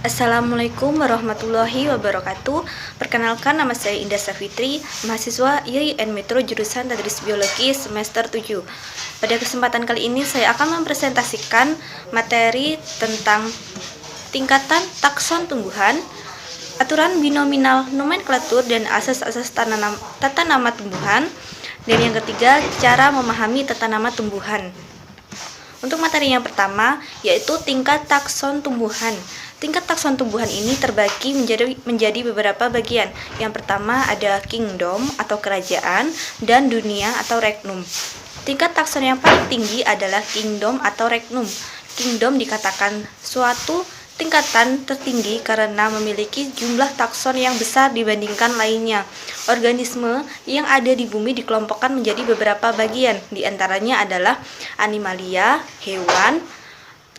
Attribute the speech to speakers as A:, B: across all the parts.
A: Assalamualaikum warahmatullahi wabarakatuh. Perkenalkan, nama saya Indah Safitri, mahasiswa IAIN Metro jurusan Tadris Biologi semester 7. Pada kesempatan kali ini saya akan mempresentasikan materi tentang tingkatan takson tumbuhan, aturan binominal nomenklatur dan asas-asas tata nama tumbuhan, dan yang ketiga, cara memahami tata nama tumbuhan. Untuk materi yang pertama, yaitu tingkat takson tumbuhan. Tingkat takson tumbuhan ini terbagi menjadi beberapa bagian. Yang pertama ada kingdom atau kerajaan dan dunia atau regnum. Tingkat takson yang paling tinggi adalah kingdom atau regnum. Kingdom dikatakan suatu tingkatan tertinggi karena memiliki jumlah takson yang besar dibandingkan lainnya. Organisme yang ada di bumi dikelompokkan menjadi beberapa bagian. Di antaranya adalah animalia, hewan,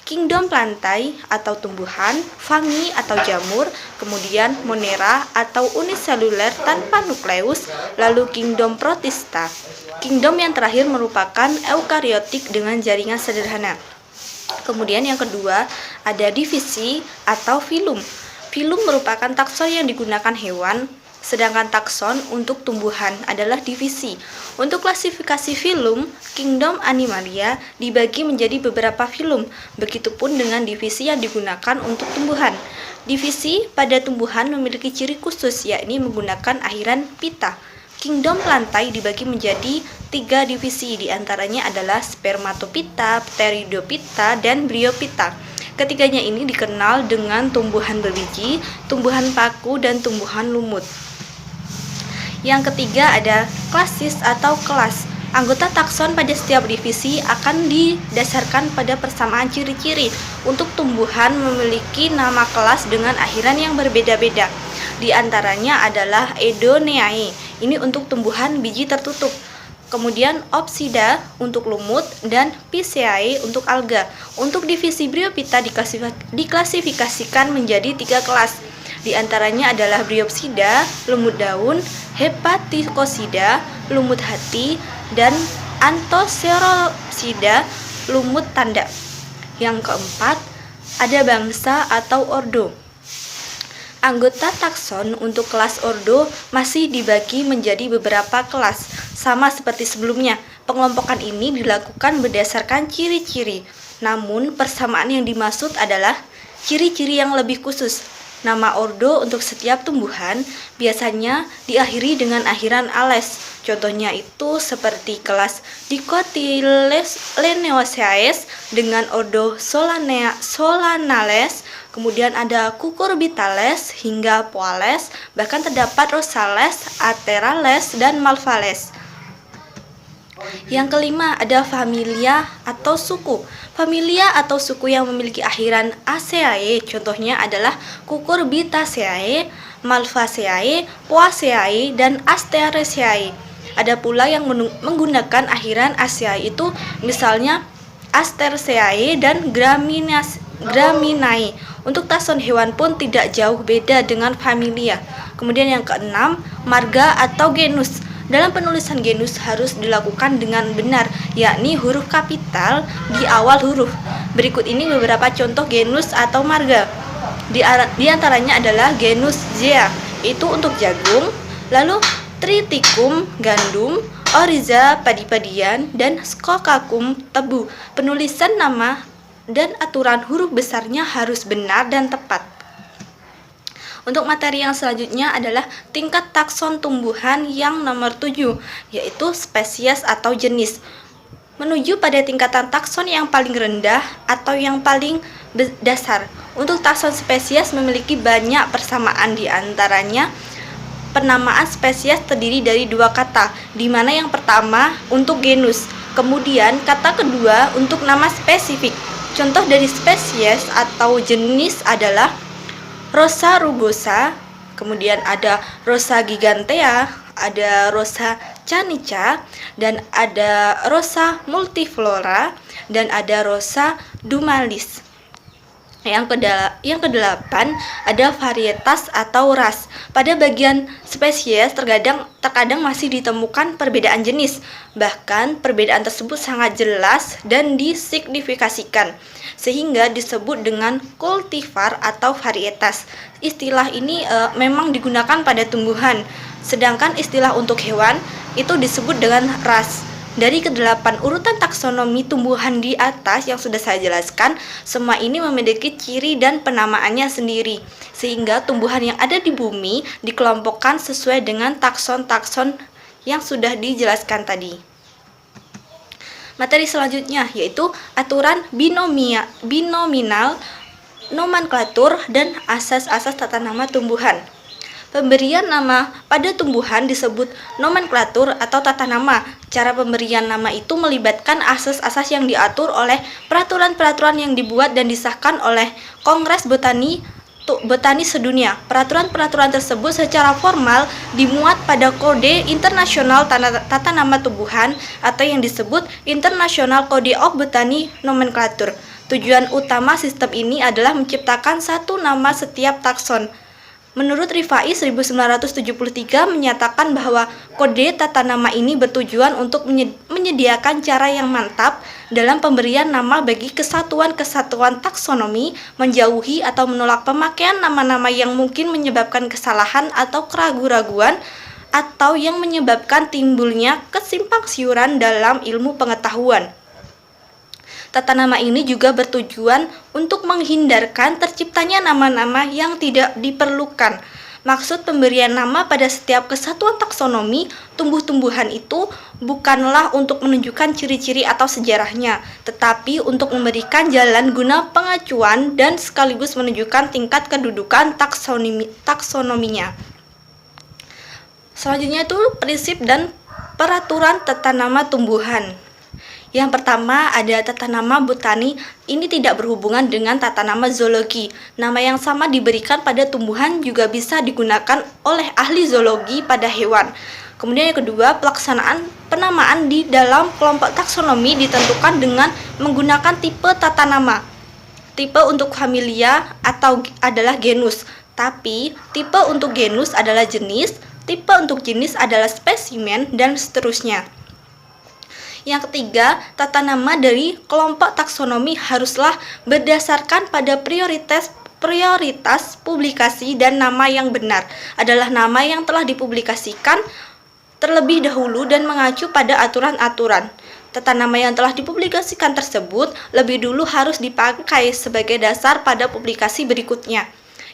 A: kingdom plantae atau tumbuhan, fungi atau jamur, kemudian monera atau uniseluler tanpa nukleus, lalu kingdom protista. Kingdom yang terakhir merupakan eukariotik dengan jaringan sederhana. Kemudian yang kedua ada divisi atau filum. Filum merupakan takson yang digunakan hewan, sedangkan takson untuk tumbuhan adalah divisi. Untuk klasifikasi filum, kingdom animalia dibagi menjadi beberapa filum. Begitupun dengan divisi yang digunakan untuk tumbuhan. Divisi pada tumbuhan memiliki ciri khusus, yakni menggunakan akhiran pita. Kingdom plantae dibagi menjadi 3 divisi, diantaranya adalah spermatopita, pteridopita, dan bryopita. Ketiganya ini dikenal dengan tumbuhan berbiji, tumbuhan paku, dan tumbuhan lumut. Yang ketiga ada klasis atau kelas. Anggota takson pada setiap divisi akan didasarkan pada persamaan ciri-ciri. Untuk tumbuhan memiliki nama kelas dengan akhiran yang berbeda-beda. Di antaranya adalah Edoneae, ini untuk tumbuhan biji tertutup. Kemudian Opsida untuk lumut dan Pisceae untuk alga. Untuk divisi Bryopita diklasifikasikan menjadi 3 kelas. Di antaranya adalah Bryopsida, lumut daun, Hepaticosida, lumut hati, dan Anthocerosida, lumut tanda. Yang keempat, ada bangsa atau ordo. Anggota takson untuk kelas ordo masih dibagi menjadi beberapa kelas, sama seperti sebelumnya. Pengelompokan ini dilakukan berdasarkan ciri-ciri, namun persamaan yang dimaksud adalah ciri-ciri yang lebih khusus. Nama ordo untuk setiap tumbuhan biasanya diakhiri dengan akhiran ales. Contohnya itu seperti kelas Dicotyledonneaceae dengan ordo Solanales, kemudian ada Cucurbitales hingga Poales, bahkan terdapat Rosales, Aterales, dan Malvales. Yang kelima ada familia atau suku. Familia atau suku yang memiliki akhiran aceae contohnya adalah Cucurbitaceae, Malvaceae, Poaceae, dan Asteraceae. Ada pula yang menggunakan akhiran aceae itu misalnya Asteraceae dan Graminae. Untuk takson hewan pun tidak jauh beda dengan familia. Kemudian yang keenam, marga atau genus. Dalam penulisan genus harus dilakukan dengan benar, yakni huruf kapital di awal huruf. Berikut ini beberapa contoh genus atau marga. Di antaranya adalah genus Zea, itu untuk jagung, lalu Triticum gandum, Oryza padi-padian, dan Scoccacum tebu. Penulisan nama dan aturan huruf besarnya harus benar dan tepat. Untuk materi yang selanjutnya adalah tingkat takson tumbuhan yang nomor 7, yaitu spesies atau jenis. Menuju pada tingkatan takson yang paling rendah atau yang paling dasar. Untuk takson spesies memiliki banyak persamaan, di antaranya penamaan spesies terdiri dari 2 kata, di mana yang pertama untuk genus, kemudian kata kedua untuk nama spesifik. Contoh dari spesies atau jenis adalah Rosa rugosa, kemudian ada Rosa gigantea, ada Rosa canica, dan ada Rosa multiflora, dan ada Rosa dumalis. Yang kedelapan ada varietas atau ras. Pada bagian spesies terkadang masih ditemukan perbedaan jenis. Bahkan perbedaan tersebut sangat jelas dan disignifikasikan sehingga disebut dengan kultivar atau varietas. Istilah ini memang digunakan pada tumbuhan, sedangkan istilah untuk hewan itu disebut dengan ras. Dari kedelapan urutan taksonomi tumbuhan di atas yang sudah saya jelaskan, semua ini memiliki ciri dan penamaannya sendiri, sehingga tumbuhan yang ada di bumi dikelompokkan sesuai dengan takson-takson yang sudah dijelaskan tadi. Materi selanjutnya yaitu aturan binominal, nomenklatur, dan asas-asas tata nama tumbuhan. Pemberian nama pada tumbuhan disebut nomenklatur atau tata nama. Cara pemberian nama itu melibatkan asas-asas yang diatur oleh peraturan-peraturan yang dibuat dan disahkan oleh Kongres Botani Sedunia. Peraturan-peraturan tersebut secara formal dimuat pada Kode Internasional Tata Nama Tumbuhan atau yang disebut International Code of Botany Nomenclature. Tujuan utama sistem ini adalah menciptakan satu nama setiap takson. Menurut Rifai 1973 menyatakan bahwa kode tata nama ini bertujuan untuk menyediakan cara yang mantap dalam pemberian nama bagi kesatuan-kesatuan taksonomi, menjauhi atau menolak pemakaian nama-nama yang mungkin menyebabkan kesalahan atau keraguan-raguan atau yang menyebabkan timbulnya kesimpangsiuran dalam ilmu pengetahuan. Tata nama ini juga bertujuan untuk menghindarkan terciptanya nama-nama yang tidak diperlukan. Maksud pemberian nama pada setiap kesatuan taksonomi tumbuh-tumbuhan itu bukanlah untuk menunjukkan ciri-ciri atau sejarahnya, tetapi untuk memberikan jalan guna pengacuan dan sekaligus menunjukkan tingkat kedudukan taksonominya. Selanjutnya itu prinsip dan peraturan tata nama tumbuhan. Yang pertama ada tata nama botani. Ini tidak berhubungan dengan tata nama zoologi. Nama yang sama diberikan pada tumbuhan juga bisa digunakan oleh ahli zoologi pada hewan. Kemudian yang kedua, pelaksanaan penamaan di dalam kelompok taksonomi ditentukan dengan menggunakan tipe tata nama. Tipe untuk familia atau adalah genus, tapi tipe untuk genus adalah jenis, tipe untuk jenis adalah spesimen, dan seterusnya. Yang ketiga, tata nama dari kelompok taksonomi haruslah berdasarkan pada prioritas publikasi, dan nama yang benar adalah nama yang telah dipublikasikan terlebih dahulu dan mengacu pada aturan-aturan. Tata nama yang telah dipublikasikan tersebut lebih dulu harus dipakai sebagai dasar pada publikasi berikutnya.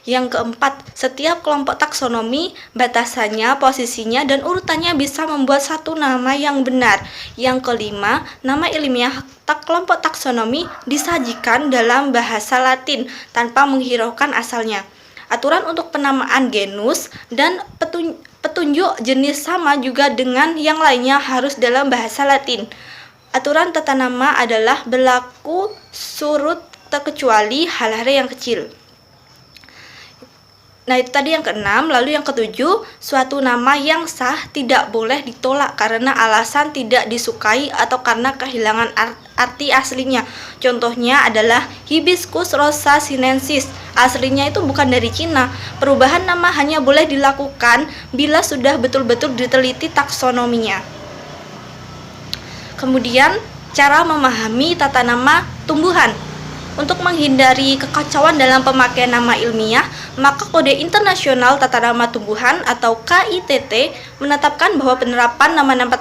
A: Yang keempat, setiap kelompok taksonomi, batasannya, posisinya, dan urutannya bisa membuat satu nama yang benar. Yang kelima, nama ilmiah kelompok taksonomi disajikan dalam bahasa Latin tanpa menghiraukan asalnya. Aturan untuk penamaan genus dan petunjuk jenis sama juga dengan yang lainnya harus dalam bahasa Latin. Aturan tata nama adalah berlaku surut terkecuali hal-hal yang kecil. Nah, itu tadi yang keenam. Lalu yang ketujuh, suatu nama yang sah tidak boleh ditolak karena alasan tidak disukai atau karena kehilangan arti aslinya. Contohnya adalah Hibiscus rosa sinensis. Aslinya itu bukan dari Cina. Perubahan nama hanya boleh dilakukan bila sudah betul-betul diteliti taksonominya. Kemudian, cara memahami tata nama tumbuhan. Untuk menghindari kekacauan dalam pemakaian nama ilmiah, maka Kode Internasional Tata Nama Tumbuhan atau KITT menetapkan bahwa penerapan nama-nama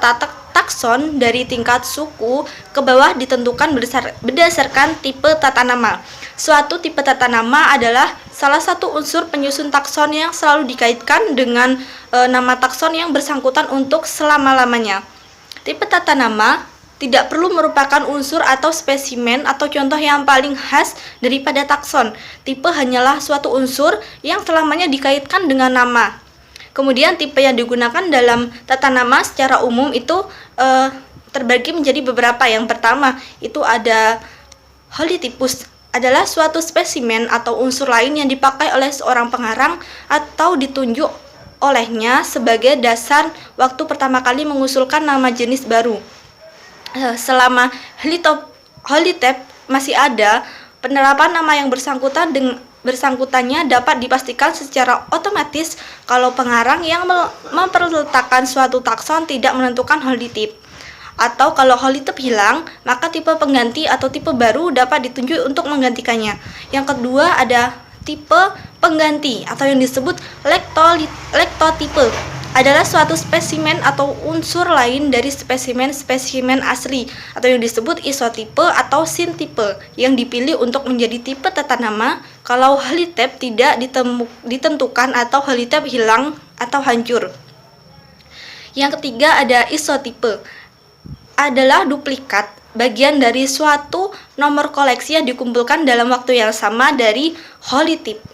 A: takson dari tingkat suku ke bawah ditentukan berdasarkan tipe tata nama. Suatu tipe tata nama adalah salah satu unsur penyusun takson yang selalu dikaitkan dengan nama takson yang bersangkutan untuk selama-lamanya. Tipe tata nama tidak perlu merupakan unsur atau spesimen atau contoh yang paling khas daripada takson. Tipe hanyalah suatu unsur yang selamanya dikaitkan dengan nama. Kemudian tipe yang digunakan dalam tata nama secara umum itu terbagi menjadi beberapa. Yang pertama itu ada holotypus, adalah suatu spesimen atau unsur lain yang dipakai oleh seorang pengarang atau ditunjuk olehnya sebagai dasar waktu pertama kali mengusulkan nama jenis baru. Selama holotype masih ada, Penerapan nama yang bersangkutannya dapat dipastikan secara otomatis kalau pengarang yang memperletakkan suatu takson tidak menentukan holotype. Atau kalau holotype hilang, maka tipe pengganti atau tipe baru dapat ditunjuk untuk menggantikannya. Yang kedua ada tipe pengganti atau yang disebut lektotipe. Adalah suatu spesimen atau unsur lain dari spesimen asli atau yang disebut isotipe atau sintipe yang dipilih untuk menjadi tipe tata nama kalau holotype tidak ditentukan atau holotype hilang atau hancur. Yang ketiga ada isotipe. Adalah duplikat bagian dari suatu nomor koleksi yang dikumpulkan dalam waktu yang sama dari holotype.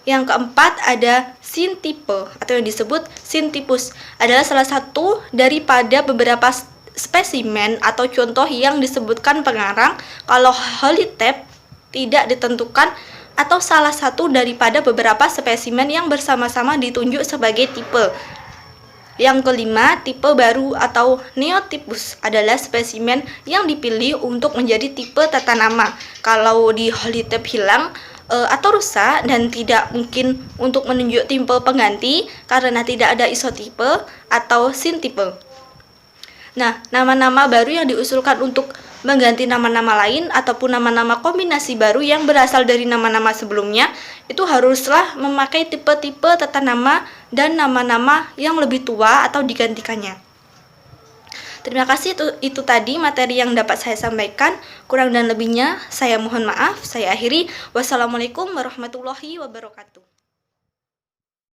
A: Yang keempat ada sintipe atau yang disebut sintipus. Adalah salah satu daripada beberapa spesimen atau contoh yang disebutkan pengarang kalau holotype tidak ditentukan atau salah satu daripada beberapa spesimen yang bersama-sama ditunjuk sebagai tipe. Yang kelima, tipe baru atau neotipus adalah spesimen yang dipilih untuk menjadi tipe tata nama. Kalau di holotype hilang atau rusak dan tidak mungkin untuk menunjuk tipe pengganti karena tidak ada isotipe atau sintipe. Nah, nama-nama baru yang diusulkan untuk mengganti nama-nama lain ataupun nama-nama kombinasi baru yang berasal dari nama-nama sebelumnya itu haruslah memakai tipe-tipe tata nama dan nama-nama yang lebih tua atau digantikannya. Terima kasih, itu tadi materi yang dapat saya sampaikan. Kurang dan lebihnya saya mohon maaf. Saya akhiri. Wassalamualaikum warahmatullahi wabarakatuh.